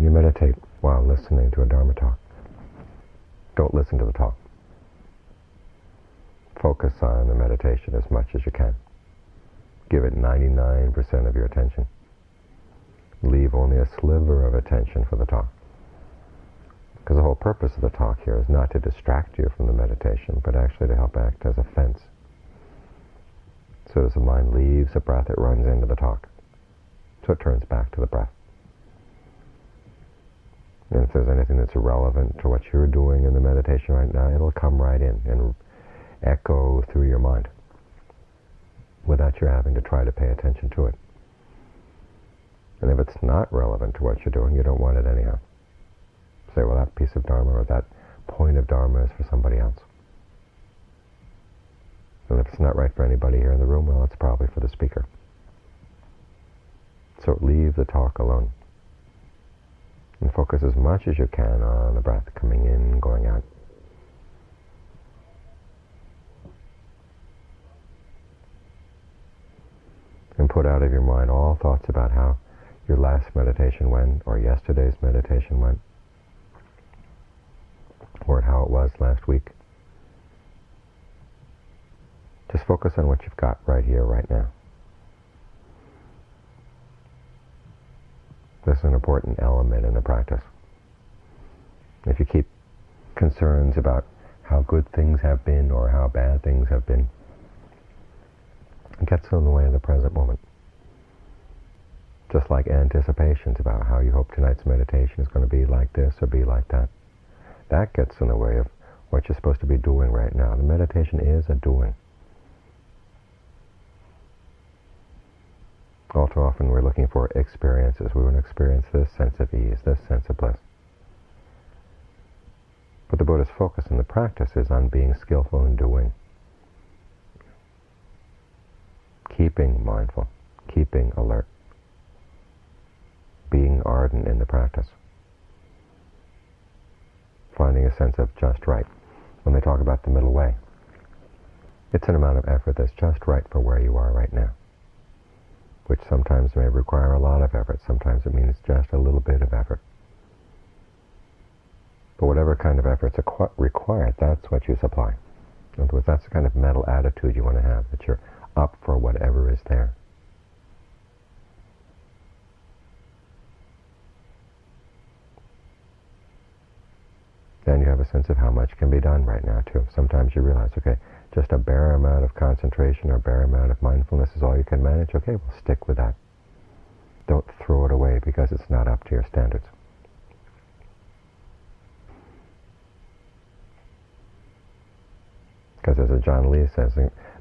when you meditate while listening to a Dharma talk, don't listen to the talk. Focus on the meditation as much as you can. Give it 99% of your attention. Leave only a sliver of attention for the talk. Because the whole purpose of the talk here is not to distract you from the meditation, but actually to help act as a fence. So as the mind leaves the breath, it runs into the talk. So it turns back to the breath. And if there's anything that's irrelevant to what you're doing in the meditation right now, it'll come right in and echo through your mind without you having to try to pay attention to it. And if it's not relevant to what you're doing, you don't want it anyhow. Say, well, that piece of Dharma or that point of Dharma is for somebody else. And if it's not right for anybody here in the room, well, it's probably for the speaker. So leave the talk alone. And focus as much as you can on the breath coming in, going out. And put out of your mind all thoughts about how your last meditation went, or yesterday's meditation went, or how it was last week. Just focus on what you've got right here, right now. This is an important element in the practice. If you keep concerns about how good things have been or how bad things have been, it gets in the way of the present moment. Just like anticipations about how you hope tonight's meditation is going to be like this or be like that. That gets in the way of what you're supposed to be doing right now. The meditation is a doing. All too often we're looking for experiences. We want to experience this sense of ease, this sense of bliss. But the Buddha's focus in the practice is on being skillful in doing. Keeping mindful, keeping alert, being ardent in the practice. Finding a sense of just right. When they talk about the middle way, it's an amount of effort that's just right for where you are right now, which sometimes may require a lot of effort. Sometimes it means just a little bit of effort. But whatever kind of effort's required, that's what you supply. In other words, that's the kind of mental attitude you want to have, that you're up for whatever is there. Then you have a sense of how much can be done right now, too. Sometimes you realize, okay, just a bare amount of concentration or bare amount of mindfulness is all you can manage. Okay, well, stick with that. Don't throw it away because it's not up to your standards. Because as John Lee says,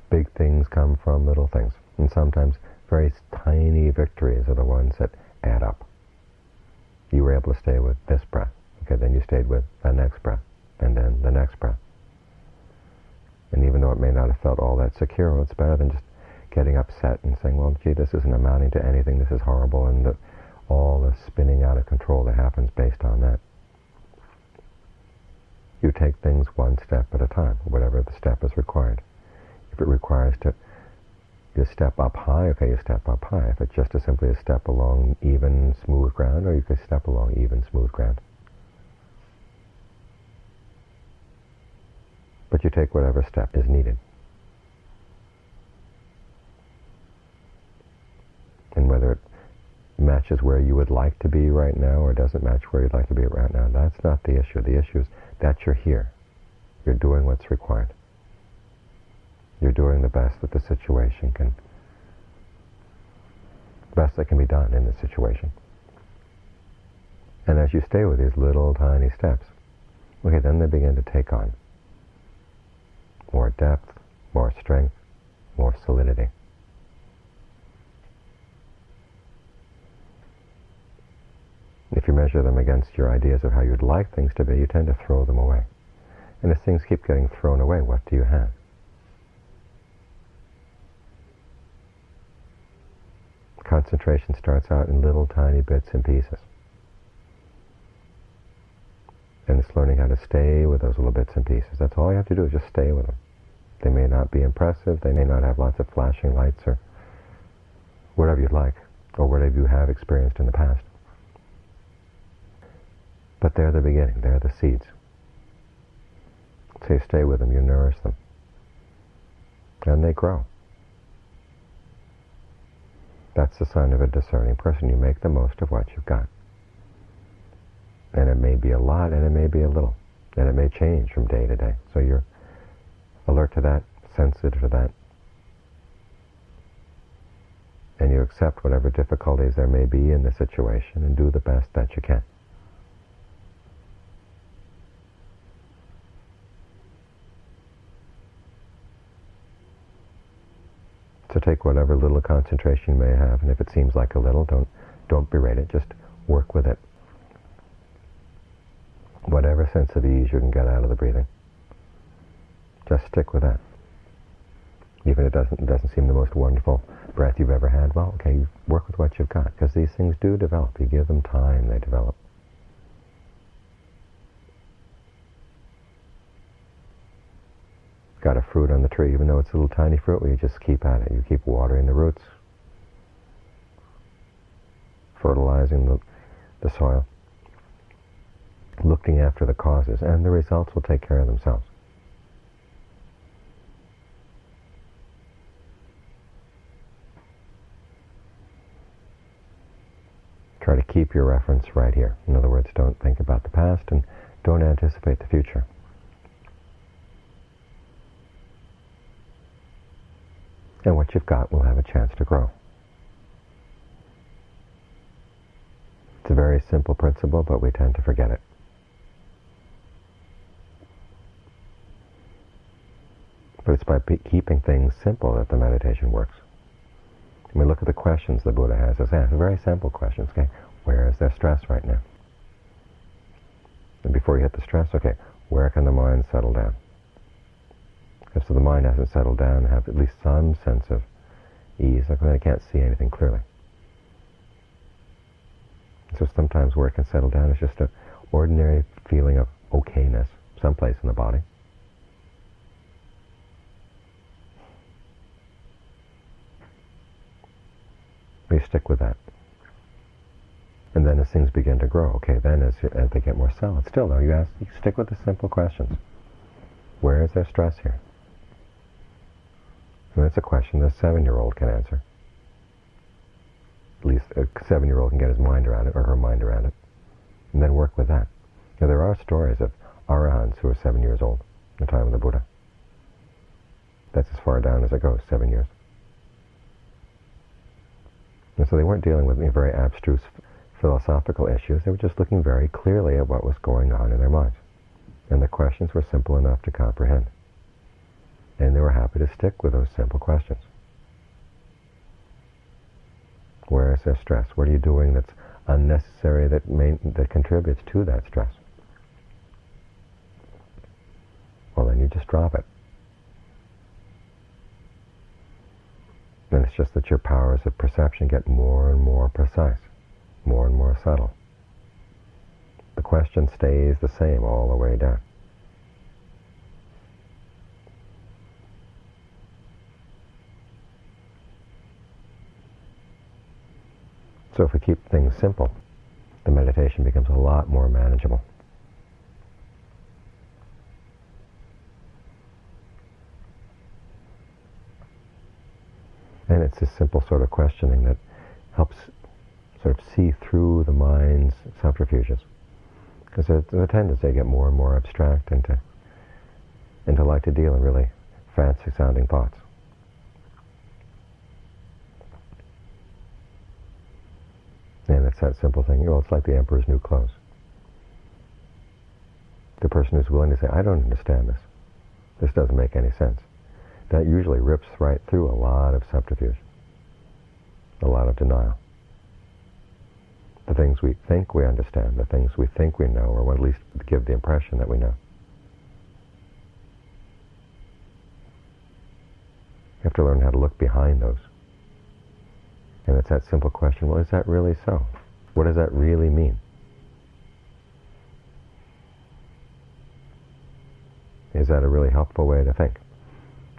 big things come from little things. And sometimes very tiny victories are the ones that add up. You were able to stay with this breath. Okay, then you stayed with the next breath, and then the next breath. And even though it may not have felt all that secure, well, it's better than just getting upset and saying, well, gee, this isn't amounting to anything, this is horrible, and all the spinning out of control that happens based on that. You take things one step at a time, whatever the step is required. If it requires you step up high, okay, you step up high. If it's just as simply a step along even, smooth ground, or you could step along even, smooth ground. But you take whatever step is needed. And whether it matches where you would like to be right now or doesn't match where you'd like to be right now, that's not the issue. The issue is that you're here. You're doing what's required. You're doing the best that the situation can, best that can be done in the situation. And as you stay with these little tiny steps, okay, then they begin to take on more depth, more strength, more solidity. If you measure them against your ideas of how you'd like things to be, you tend to throw them away. And as things keep getting thrown away, what do you have? Concentration starts out in little tiny bits and pieces. And it's learning how to stay with those little bits and pieces. That's all you have to do, is just stay with them. They may not be impressive, they may not have lots of flashing lights or whatever you'd like, or whatever you have experienced in the past. But they're the beginning. They're the seeds. So you stay with them. You nourish them. And they grow. That's the sign of a discerning person. You make the most of what you've got. And it may be a lot, and it may be a little. And it may change from day to day. So you're alert to that, sensitive to that. And you accept whatever difficulties there may be in the situation and do the best that you can. So take whatever little concentration you may have, and if it seems like a little, don't berate it. Just work with it. Whatever sense of ease you can get out of the breathing, just stick with that. Even if it doesn't seem the most wonderful breath you've ever had, well, okay, you work with what you've got, because these things do develop. You give them time, they develop. Got a fruit on the tree, even though it's a little tiny fruit, well, you just keep at it. You keep watering the roots, fertilizing the soil, looking after the causes, and the results will take care of themselves. Try to keep your reference right here. In other words, don't think about the past and don't anticipate the future. And what you've got will have a chance to grow. It's a very simple principle, but we tend to forget it. But it's by keeping things simple that the meditation works. I mean, look at the questions the Buddha has us ask. Very simple questions, okay? Where is there stress right now? And before you hit the stress, okay, where can the mind settle down? If so the mind hasn't settled down and have at least some sense of ease, like I can't see anything clearly. So sometimes where it can settle down is just an ordinary feeling of okayness, someplace in the body. We stick with that. And then as things begin to grow, okay, then as they get more solid, still though, you stick with the simple questions. Where is there stress here? And that's a question that a 7-year-old can answer. At least a 7-year-old can get his mind around it, or her mind around it, and then work with that. Now, there are stories of arahants who are 7 years old in the time of the Buddha. That's as far down as it goes, 7 years. And so they weren't dealing with very abstruse philosophical issues. They were just looking very clearly at what was going on in their minds. And the questions were simple enough to comprehend. And they were happy to stick with those simple questions. Where is there stress? What are you doing that's unnecessary that contributes to that stress? Well, then you just drop it. And it's just that your powers of perception get more and more precise, more and more subtle. The question stays the same all the way down. So if we keep things simple, the meditation becomes a lot more manageable. And it's this simple sort of questioning that helps sort of see through the mind's subterfuges. Because there's a tendency to get more and more abstract and to like to deal in really fancy-sounding thoughts. And it's that simple thing. Well, it's like the emperor's new clothes. The person who's willing to say, I don't understand this. This doesn't make any sense. That usually rips right through a lot of subterfuge, a lot of denial. The things we think we understand, the things we think we know, or at least give the impression that we know. You have to learn how to look behind those. And it's that simple question, well, is that really so? What does that really mean? Is that a really helpful way to think?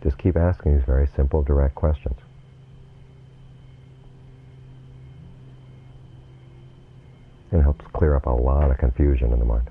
Just keep asking these very simple, direct questions. and helps clear up a lot of confusion in the mind.